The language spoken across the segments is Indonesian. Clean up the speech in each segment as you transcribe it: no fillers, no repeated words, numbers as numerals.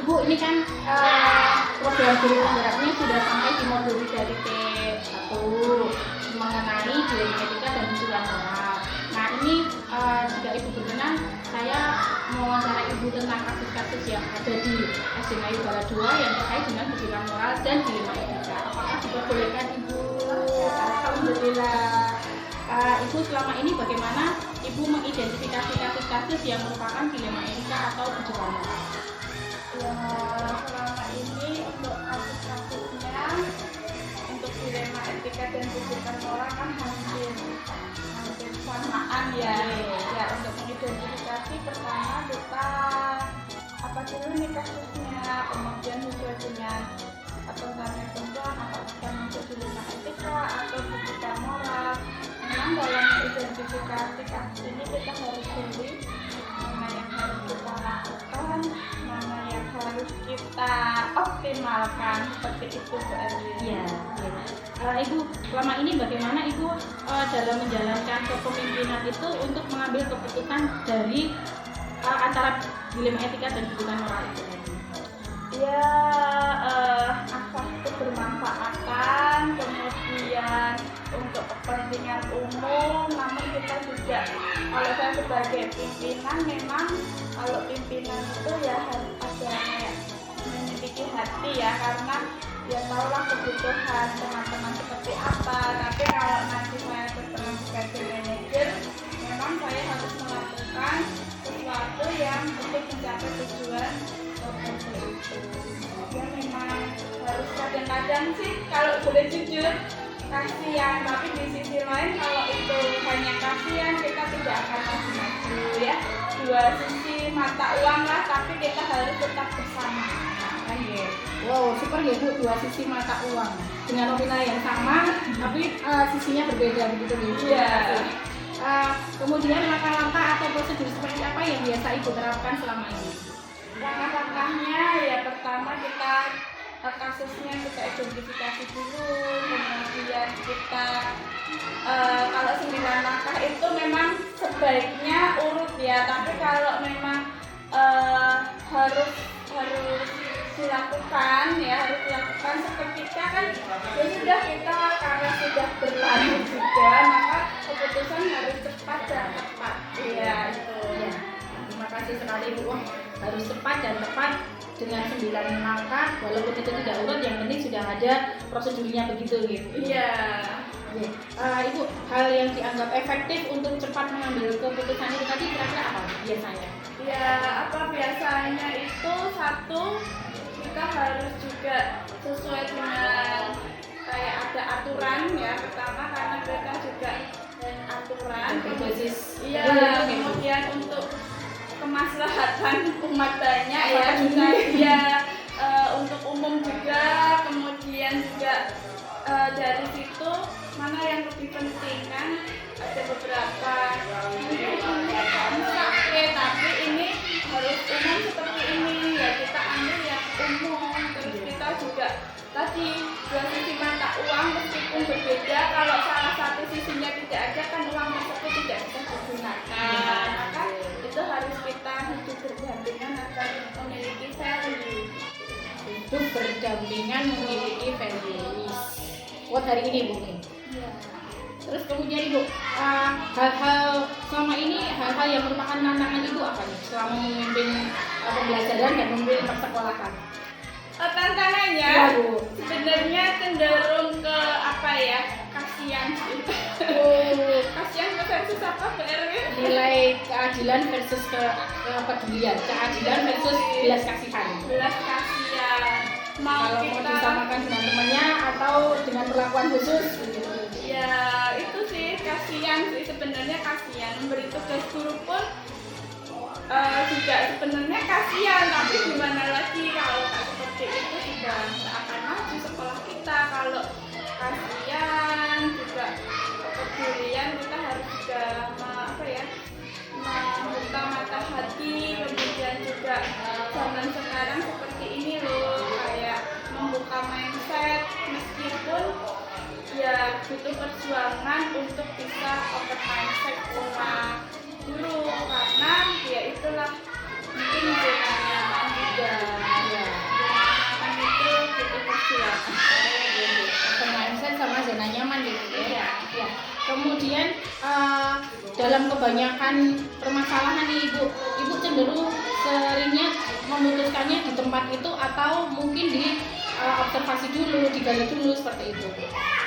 Ibu ini kan program guru penggeraknya sudah sampai di modul 3.1 mengenai dilema etika dan tujuan moral. Nah ini jika Ibu berkenan, saya mewawancara Ibu tentang kasus-kasus yang ada di SMA Yugala 2 yang terkait dengan tujuan moral dan dilema etika. Apakah diperbolehkan Ibu? Alhamdulillah. Ibu selama ini bagaimana Ibu mengidentifikasi kasus-kasus yang merupakan dilema etika atau tujuan moral? Ya, selama ini untuk kasus-kasusnya untuk dilema etika dan tujuan moral kan hampir samaan ya. Ya, untuk mengidentifikasi pertama kita apa dulu nih kasusnya, kemudian sesuai dengan tentang perempuan apakah untuk dilema etika atau tujuan moral. Memang dalam mengidentifikasi kasus ini kita harus pilih mana yang harus kita lakukan, mana yang harus kita optimalkan, seperti itu Bu Erwin. Iya. Ibu selama ini bagaimana Ibu dalam menjalankan kepemimpinan itu untuk mengambil keputusan dari antara dilema etika dan tujuan moral itu? Ya, asal kebermanfaatan, kemudian untuk kepentingan umum, namun kita juga kalau saya sebagai pimpinan memang kalau pimpinan itu ya harus ada memiliki hati ya, karena ya tahulah kebutuhan teman-teman seperti apa. Tapi kalau nanti saya berperan sebagai manajer, memang saya harus melakukan sesuatu yang untuk mencapai tujuan tertentu itu. Ya memang harus kadang-kadang sih kalau boleh jujur kasihan, tapi di sisi lain kalau itu hanya kasihan kita tidak akan maju ya. Dua sisi mata uang lah, tapi kita harus tetap bersama. Kan ya. Wow, super ya Bu, dua sisi mata uang dengan nominal yang sama, tapi sisinya berbeda begitu nih. Iya. Kemudian langkah-langkah atau prosedur seperti apa yang biasa Ibu terapkan selama ini? Langkah-langkahnya ya pertama kita kasusnya kita identifikasi dulu, kemudian kita kalau 9 langkah itu memang sebaiknya urut ya, tapi kalau memang harus dilakukan ya, harus dilakukan seketika kan ya sudah, kita karena sudah berlalu juga maka keputusan harus cepat dan tepat ya itu ya. Terima kasih sekali Bu. Harus cepat dan tepat dengan 9 langkah, walaupun itu tidak urut, yang penting sudah ada prosedurnya begitu gitu. Iya. Ibu, hal yang dianggap efektif untuk cepat mengambil keputusan itu tadi kira-kira apa biasanya? Ya, apa biasanya itu satu, kita harus juga sesuai dengan kayak ada aturan ya, pertama karena kita juga aturan Berbasis iya, kemudian untuk kemaslahatan umat banyak ya, juga ya untuk umum juga, kemudian juga dari situ mana yang lebih penting kan, ada beberapa mungkin ini bisa tapi ini harus umum seperti ini ya, kita ambil yang umum. Terus kita juga tadi dua sisi mata uang meskipun berbeda, kalau salah satu sisinya tidak ada kan uang tersebut tidak bisa digunakan, maka itu harus kita hidup berdampingan agar memiliki value. Hidup berdampingan memiliki values. Buat hari ini Bu. Ya. Terus kemudian Ibu, hal-hal selama ini, hal-hal yang merupakan tantangan Ibu apa nih selama memimpin pembelajaran dan memimpin persekolahan? Tantangannya Ya, Bu. sebenarnya cenderung ke apa ya, kasihan sih. Kasihan versus apa Bu Erwin? Nilai keadilan versus kepedulian, keadilan versus belas kasihan. Belas kasihan. Kalau mau disamakan dengan temannya atau dengan perlakuan khusus gitu. Ya itu sih kasihan sih, sebenarnya kasihan, memberi tugas guru pun juga sebenarnya kasihan, tapi gimana lagi kalau seperti itu sudah tidak akan maju sekolah kita. Kalau kasihan juga kepedulian, kita harus juga apa ya, membuka mata hati, kemudian juga zaman sekarang seperti ini loh, kayak membuka mindset meskipun ya butuh perjuangan untuk bisa open mindset sama guru, karena ya itulah mungkin zonanya muda ya. dalam kebanyakan permasalahan nih ibu cenderung seringnya memutuskannya di tempat itu atau mungkin di observasi dulu, digali dulu seperti itu?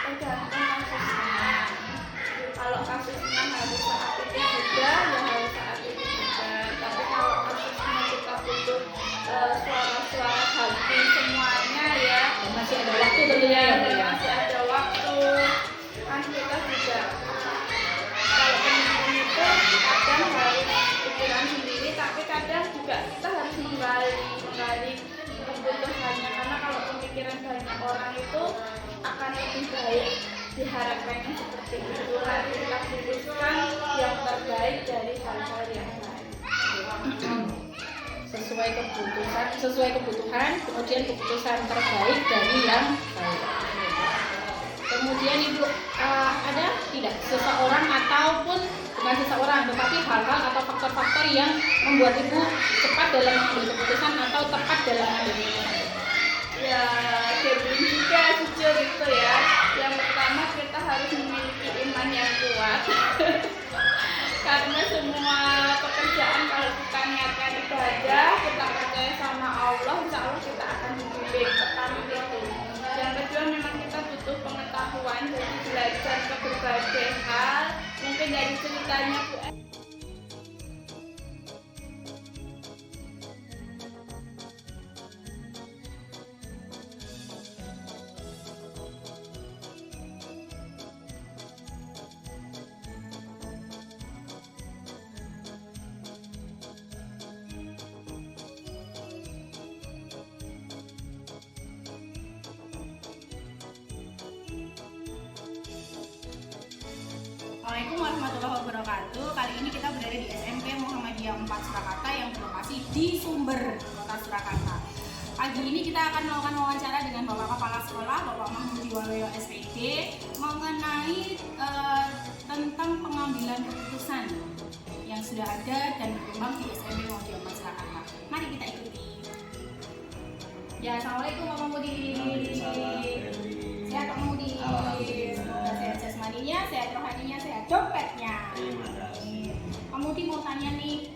Tergantung kasusnya. Kalau kasusnya harus saat itu juga, ya harus saat itu juga. Tapi kalau kasusnya kita butuh suara-suara hati semuanya ya, Masih ada waktu tentunya ya Bu ya. masih ada waktu. Kan kita juga kalau pemimpin itu kadang harus pikiran sendiri, tapi kadang juga kita harus menggali kebutuhannya, karena kalau pemikiran banyak orang itu akan lebih baik, diharapkannya seperti itu. Nanti kita putuskan yang terbaik dari hal-hal yang lain. sesuai kebutuhan, kemudian keputusan terbaik dari yang baik. Kemudian Ibu ada tidak seseorang ataupun bukan seseorang tetapi hal-hal atau faktor-faktor yang membuat Ibu cepat dalam mengambil keputusan atau tepat dalam mengambil keputusan? Ya, gambling juga jujur itu ya. Yang pertama kita harus memiliki iman yang kuat. Karena semua pekerjaan kalau kita niatkan ibadah, kita percaya sama Allah, insya Allah kita akan dipilih. Pertama itu. Yang kedua memang kita butuh pengetahuan, jadi belajar ke berbagai hal. Mungkin dari ceritanya Bu Assalamualaikum warahmatullahi wabarakatuh. Kali ini kita berada di SMP Muhammadiyah 4 Surakarta yang berlokasi di Sumber, Kota Surakarta. Pagi ini kita akan melakukan wawancara dengan Bapak Kepala Sekolah, Bapak Mahmudi Waluyo SPD, mengenai tentang pengambilan keputusan yang sudah ada dan berkembang di SMP Muhammadiyah 4 Surakarta. Mari kita ikuti. Ya, Assalamualaikum Bapak Mahmudi. Sehat Pak Mahmudi. Semoga sehat jasmaninya, sehat rohaninya, sehat dompetnya. Terima kasih. Pak Mahmudi mau tanya nih,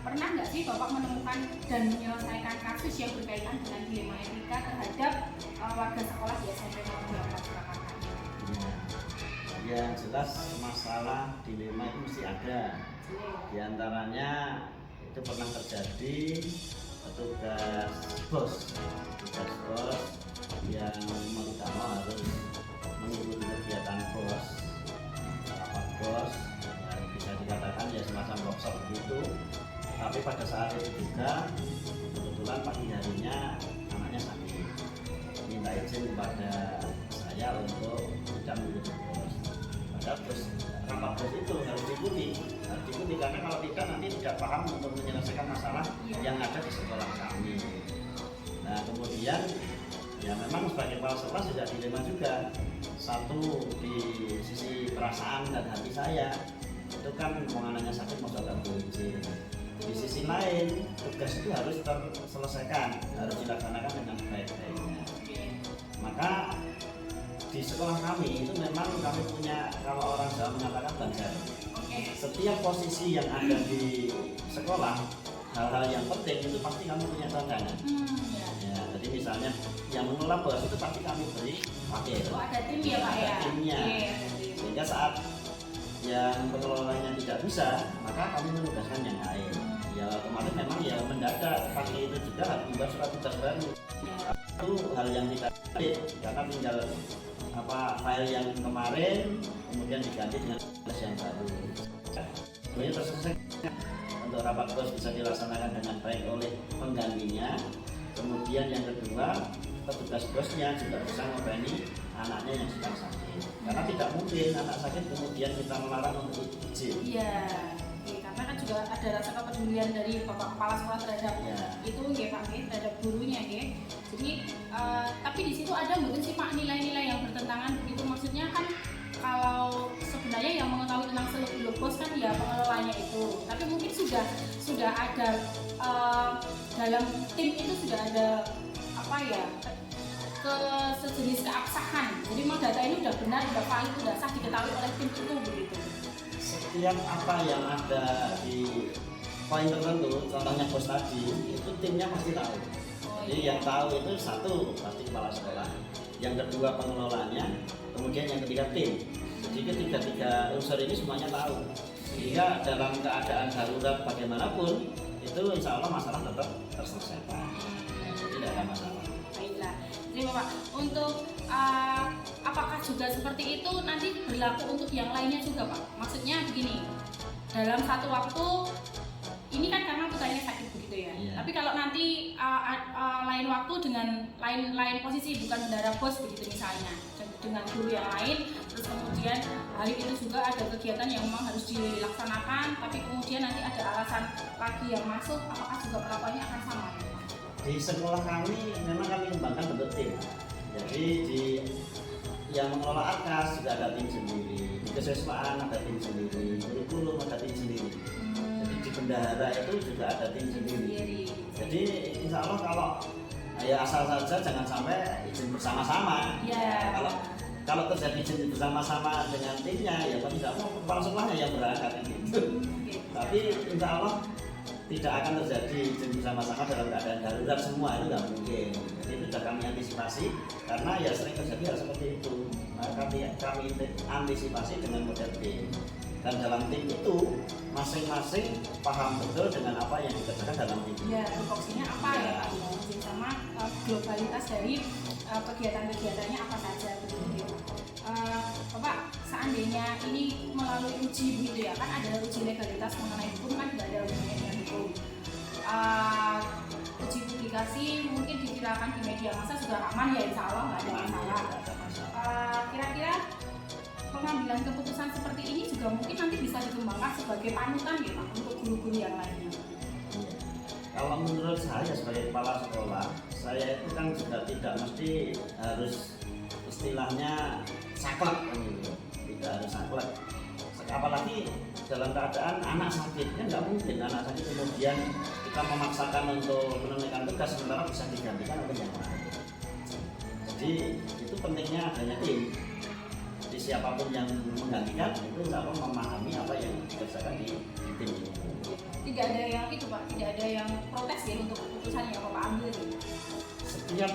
pernah nggak sih Bapak menemukan dan menyelesaikan kasus yang berkaitan dengan dilema etika terhadap warga sekolah di SMP Muhammadiyah 4 Surakarta? Ya, jelas masalah dilema itu mesti ada. Di antaranya itu pernah terjadi petugas bos yang mau tidak mau harus mengikuti kegiatan bos, rapat bos, yang bisa dikatakan ya semacam workshop begitu. Tapi pada saat itu juga kebetulan pagi harinya anaknya sakit, minta izin kepada saya untuk tidak mengikuti bos. Padahal terus rapat bos itu harus diikuti karena kalau tidak nanti tidak paham untuk menyelesaikan masalah yang ada di sekolah kami. Nah kemudian ya memang sebagai kepala sekolah sudah dilema juga. Satu di sisi perasaan dan hati saya itu kan mau anaknya sakit mau coba izin. Di sisi lain tugas itu harus terselesaikan, harus dilaksanakan dengan baik-baiknya. Maka di sekolah kami itu memang kami punya, kalau orang Jawa mengatakan banjar. Setiap posisi yang ada di sekolah, hal-hal yang penting itu pasti kami punya cadangan. Ya, jadi misalnya yang mengelola bos itu pasti kami beri pakai. Oh, ada tim ya Pak ya? Timnya. Sehingga saat yang pengelolanya tidak bisa, maka kami menugaskan yang lain. Ya kemarin memang ya mendadak pagi itu juga harus membuat surat tugas baru. Itu hal yang tidak sulit karena tinggal file yang kemarin kemudian diganti dengan tugas yang baru. Semuanya terselesai untuk rapat bos bisa dilaksanakan dengan baik oleh penggantinya. Kemudian yang kedua, petugas bosnya juga bisa ngopeni anaknya yang sedang sakit. Karena tidak mungkin anak sakit kemudian kita melarang untuk izin. Iya, karena kan juga ada rasa kepedulian dari Bapak Kepala Sekolah terhadap itu ya Pak, terhadap gurunya ya. Jadi tapi di situ ada mungkin sih Pak nilai-nilai yang bertentangan begitu, maksudnya kan kalau sebenarnya yang mengetahui tentang seluk-beluk bos kan ya pengelolanya itu, tapi mungkin sudah ada dalam tim itu sudah ada sejenis keabsahan. Jadi memang data ini sudah benar, sudah valid, sudah sah diketahui oleh tim itu begitu. setiap apa yang ada di poin tertentu, contohnya bos tadi, itu timnya pasti tahu. Jadi yang tahu itu satu pasti kepala sekolah, yang kedua pengelolanya, kemudian yang ketiga tim. Jadi ketiga unsur ini semuanya tahu. Sehingga dalam keadaan darurat bagaimanapun itu insya Allah masalah tetap terselesaikan. Tidak ada masalah. Baiklah, jadi Bapak untuk apakah juga seperti itu nanti berlaku untuk yang lainnya juga Pak? Maksudnya begini, dalam satu waktu ini kan karena putranya sakit begitu ya. Iya. Tapi kalau nanti lain waktu dengan lain posisi bukan bendara bos begitu misalnya dengan guru yang lain, terus kemudian hari itu juga ada kegiatan yang memang harus dilaksanakan, tapi kemudian nanti ada alasan lagi yang masuk, apakah juga perlakuannya akan sama? Di sekolah kami memang kami kembangkan bentuk tim. Jadi di yang mengelola ARKAS juga ada tim sendiri, di kesiswaan ada tim sendiri, kurikulum ada tim sendiri. Jadi di bendahara itu juga ada tim sendiri. Jadi insya Allah kalau ya asal saja jangan sampai izin bersama-sama. Ya. Kalau terjadi izin bersama-sama dengan timnya, ya mau tidak mau kepala sekolahnya yang berangkat gitu. Tapi insya Allah tidak akan terjadi izin bersama-sama dalam keadaan darurat semua, itu nggak mungkin. Jadi itu sudah kami antisipasi karena ya sering terjadi hal seperti itu. Maka kami antisipasi dengan model tim. Dan dalam tim itu masing-masing paham betul dengan apa yang dikerjakan dalam tim. Ya, tupoksinya apa ya Pak? Izin sama globalitas dari kegiatan-kegiatannya apa saja begitu ya. Bapak, seandainya ini melalui uji begitu ya, kan ada uji legalitas mengenai hukum, kan tidak ada hubungannya dengan hukum. Uji publikasi mungkin diviralkan di media massa sudah aman ya, insya Allah nggak ada masalah. Kira-kira pengambilan keputusan seperti ini juga mungkin nanti bisa dikembangkan sebagai panutan ya Pak untuk guru-guru yang lainnya. Kalau menurut saya sebagai kepala sekolah, saya itu kan juga tidak mesti harus istilahnya saklek gitu. Tidak harus saklek. Apalagi dalam keadaan anak sakit, kan nggak mungkin anak sakit kemudian kita memaksakan untuk menunaikan tugas sementara bisa digantikan oleh yang lain. Jadi itu pentingnya adanya tim. Jadi siapapun yang menggantikan itu insya Allah memahami apa yang dikerjakan di tim ini. Tidak ada yang itu Pak, tidak ada yang protes ya untuk keputusan yang Bapak ambil ya. Setiap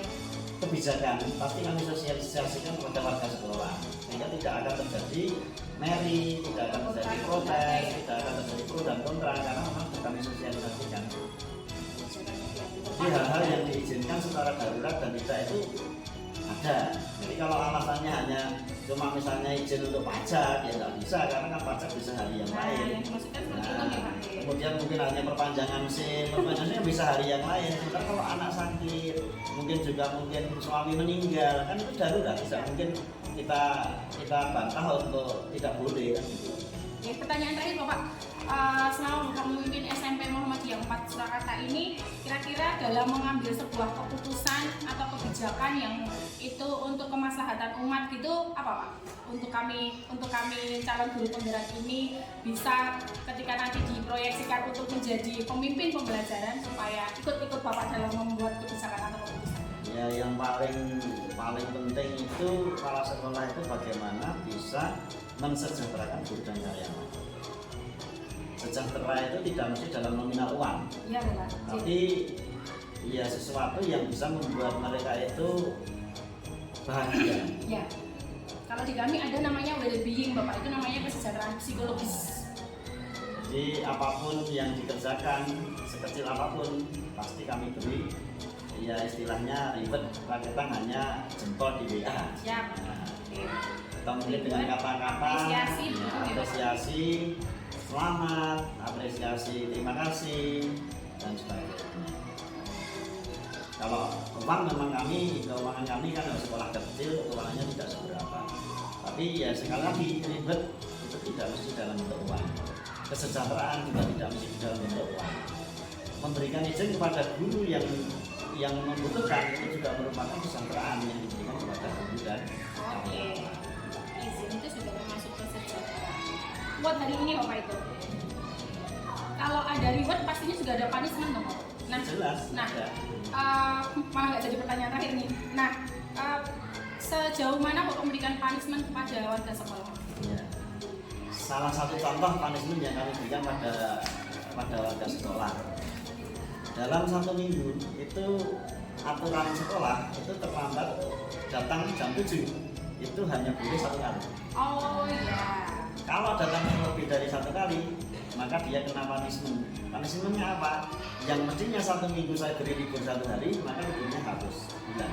kebijakan pasti kami sosialisasikan kepada warga sekolah sehingga tidak akan terjadi meri, tidak akan terjadi protes, tidak akan terjadi pro dan kontra karena memang sudah kami sosialisasikan. Jadi hal-hal yang diizinkan secara darurat dan tidak itu ada. Jadi kalau alasannya hanya cuma misalnya izin untuk pajak ya nggak bisa karena kan pajak bisa hari yang lain. Yang dimaksudkan seperti itu ya Pak. Kemudian mungkin hanya perpanjangan SIM bisa hari yang lain. Sementara kalau anak sakit, mungkin suami meninggal, kan itu darurat. Tidak mungkin kita bantah untuk tidak boleh kan gitu. Ya, pertanyaan terakhir Bapak, selama Bapak memimpin SMP Muhammadiyah 4 Surakarta ini, kira-kira dalam mengambil sebuah keputusan atau kebijakan yang itu untuk kemaslahatan umat gitu apa Pak? Untuk kami calon guru penggerak ini bisa ketika nanti diproyeksikan untuk menjadi pemimpin pembelajaran supaya ikut-ikut Bapak dalam membuat kebijakan atau keputusan. Ya yang paling penting itu kepala sekolah itu bagaimana bisa mensejahterakan guru dan karyawan. Sejahtera itu tidak mesti dalam nominal uang, Iya Bapak. tapi ya sesuatu yang bisa membuat mereka itu bahagia. Ya. Kalau di kami ada namanya well-being Bapak, itu namanya kesejahteraan psikologis. Jadi apapun yang dikerjakan, sekecil apapun pasti kami beri. Ya istilahnya ribet, paketan hanya jempol di WA. Siap. Nah, Oke. atau mungkin dengan kata-kata Apresiasi, ya, betul ya, Pak? apresiasi, selamat, apresiasi, terima kasih dan sebagainya. Kalau uang memang keuangan kami kan sekolah kecil, keuangannya tidak seberapa. Tapi ya sekali lagi ribet itu tidak mesti dalam bentuk uang. Kesejahteraan juga tidak mesti dalam bentuk uang. Memberikan izin kepada guru yang membutuhkan itu juga merupakan kesejahteraan yang diberikan kepada guru dan Oke. Izin itu sudah termasuk kesejahteraan. Buat hari ini Bapak itu. Kalau ada reward pastinya juga ada punishment dong Bapak. jelas. Nah, Ya. malah nggak jadi pertanyaan terakhir nih. Nah, sejauh mana Bapak memberikan punishment kepada warga sekolah? Ya. salah satu contoh punishment yang kami berikan pada warga sekolah. Dalam 1 minggu itu aturan sekolah itu terlambat datang jam 7 itu hanya boleh 1 kali. Oh iya. Kalau datang lebih dari 1 kali maka dia kena punishment. Punishmentnya apa? Yang mestinya 1 minggu saya beri libur 1 hari, maka liburnya hapus bulan.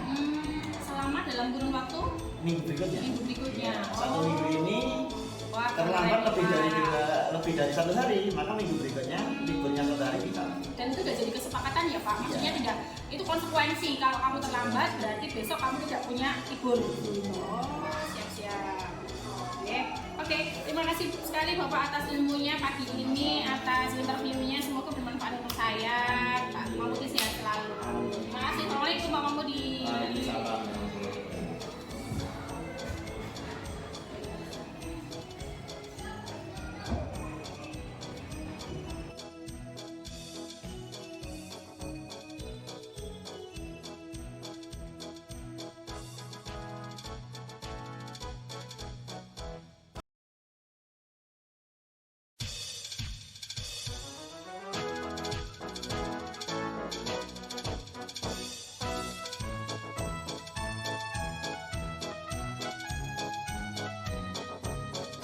Selama dalam kurun waktu Minggu berikutnya. minggu berikutnya. 1 minggu ini Wah, terlambat keren, lebih dari 1 hari, maka minggu berikutnya liburnya 1 hari bisa. Dan itu udah jadi kesepakatan ya Pak. Maksudnya tidak, itu konsekuensi kalau kamu terlambat berarti besok kamu tidak punya libur. Oh, siap-siap. Oke, terima kasih sekali Bapak atas ilmunya pagi ini, atas interviewnya. Semoga bermanfaat untuk saya. Pak Mahmudi sehat selalu. Terima kasih. Assalamualaikum Pak Mahmudi. Waalaikumsalam.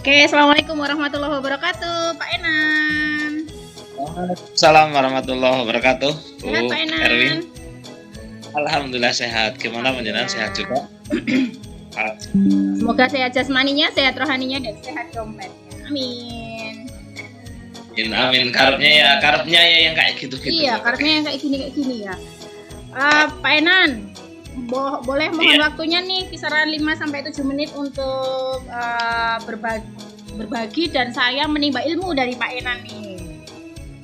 Oke, assalamualaikum warahmatullahi wabarakatuh, Pak Enan. Assalamualaikum warahmatullahi wabarakatuh. Sehat Bu Pak Enan? Erwin. Alhamdulillah sehat. Gimana menjenengan sehat juga? Semoga sehat jasmaninya, sehat rohaninya, dan sehat dompetnya. Amin. Amin. Karepnya ya yang kayak gitu-gitu. Iya, karena yang kayak gini ya. Pak Enan, boleh mohon Iya. waktunya nih kisaran 5-7 menit untuk berbagi dan saya menimba ilmu dari Pak Enan nih.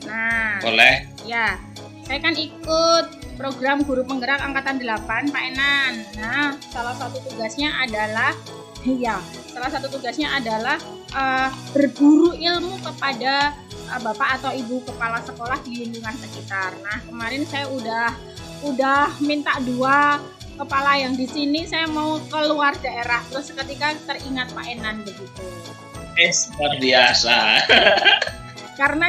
Nah, Boleh. ya, saya kan ikut program guru penggerak angkatan 8 Pak Enan. Nah, salah satu tugasnya adalah berburu ilmu kepada Bapak atau Ibu kepala sekolah di lingkungan sekitar. Nah, kemarin saya udah minta 2 kepala yang di sini, saya mau keluar daerah. Terus ketika teringat Pak Enan begitu. Luar biasa. Karena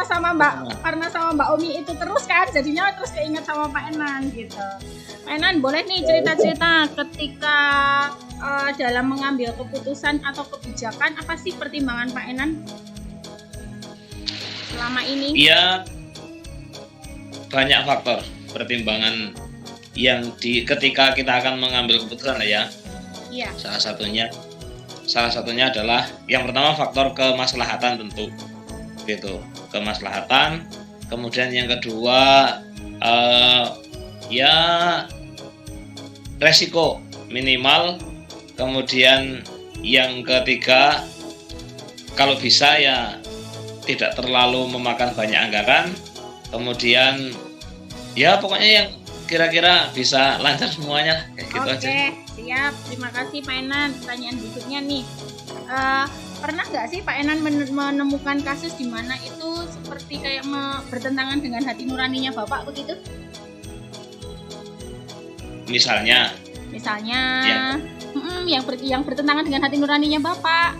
sama Mbak Umi itu terus kan, jadinya terus keinget sama Pak Enan gitu. Pak Enan boleh nih cerita-cerita ketika dalam mengambil keputusan atau kebijakan, apa sih pertimbangan Pak Enan selama ini? Iya, banyak faktor pertimbangan yang ketika kita akan mengambil keputusan ya. Iya. Salah satunya adalah yang pertama faktor kemaslahatan tentu. Gitu, kemaslahatan. Kemudian yang kedua ya resiko minimal. Kemudian yang ketiga kalau bisa ya tidak terlalu memakan banyak anggaran. Kemudian ya pokoknya yang kira-kira bisa lancar semuanya kayak gitu aja. Oke, siap. Terima kasih Pak Enan. Pertanyaan berikutnya nih, pernah nggak sih Pak Enan menemukan kasus di mana itu seperti kayak bertentangan dengan hati nuraninya Bapak begitu? Misalnya Ya. Yang bertentangan dengan hati nuraninya Bapak.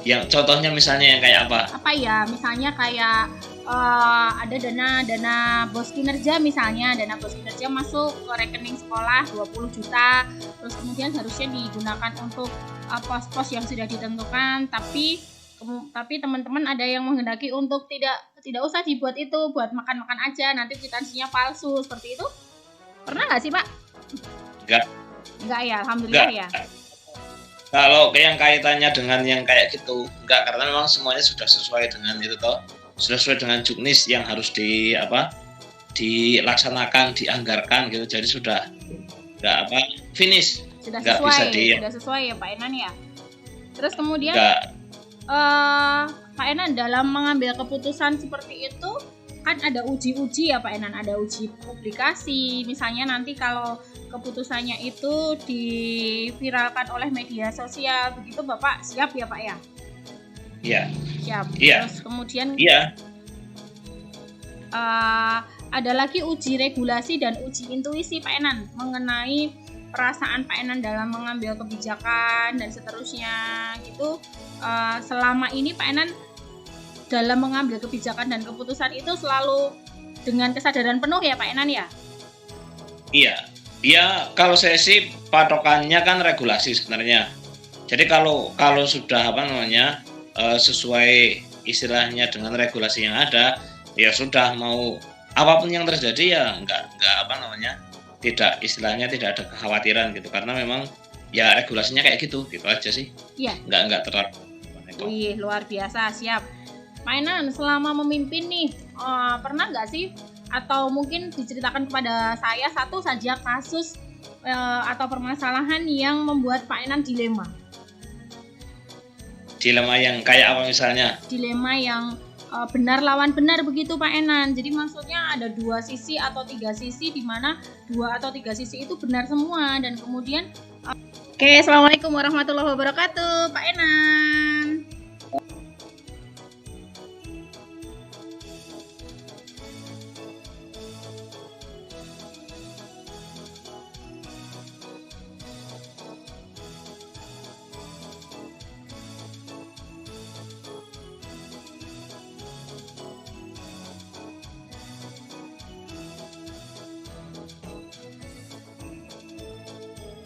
yang contohnya misalnya yang kayak apa? Apa ya? Misalnya kayak ada dana bos kinerja misalnya, dana bos kinerja masuk ke rekening sekolah 20 juta, terus kemudian harusnya digunakan untuk pos-pos yang sudah ditentukan, tapi teman-teman ada yang menghendaki untuk tidak usah dibuat itu, buat makan-makan aja, nanti kwitansinya palsu, seperti itu. Pernah nggak sih Pak? Enggak ya, alhamdulillah Enggak. ya. Kalau yang kaitannya dengan yang kayak gitu, enggak, karena memang semuanya sudah sesuai dengan itu toh, sudah sesuai dengan juknis yang harus dilaksanakan, dianggarkan gitu, jadi sudah finish. Sudah Nggak sesuai, bisa sudah sesuai ya Pak Enan ya. Terus kemudian Enggak, Pak Enan dalam mengambil keputusan seperti itu kan ada uji-uji ya Pak Enan, ada uji publikasi. Misalnya nanti kalau keputusannya itu diviralkan oleh media sosial, begitu Bapak siap ya Pak ya? iya, Siap. Iya. Terus kemudian iya, ada lagi uji regulasi dan uji intuisi Pak Enan mengenai perasaan Pak Enan dalam mengambil kebijakan dan seterusnya gitu. Selama ini Pak Enan dalam mengambil kebijakan dan keputusan itu selalu dengan kesadaran penuh ya Pak Enan ya? Iya, ya kalau saya sih patokannya kan regulasi sebenarnya. Jadi kalau sudah sesuai istilahnya dengan regulasi yang ada, ya sudah, mau apapun yang terjadi ya nggak tidak ada kekhawatiran gitu, karena memang ya regulasinya kayak gitu aja sih. Iya. Nggak terlalu. Wih, luar biasa, siap. Pak Enan selama memimpin nih, pernah nggak sih atau mungkin diceritakan kepada saya satu saja kasus atau permasalahan yang membuat Pak Enan dilema? Dilema yang kayak apa misalnya? Dilema yang benar lawan benar begitu Pak Enan. Jadi maksudnya ada 2 sisi atau 3 sisi, di mana 2 atau 3 sisi itu benar semua dan kemudian Oke, assalamualaikum warahmatullahi wabarakatuh Pak Enan.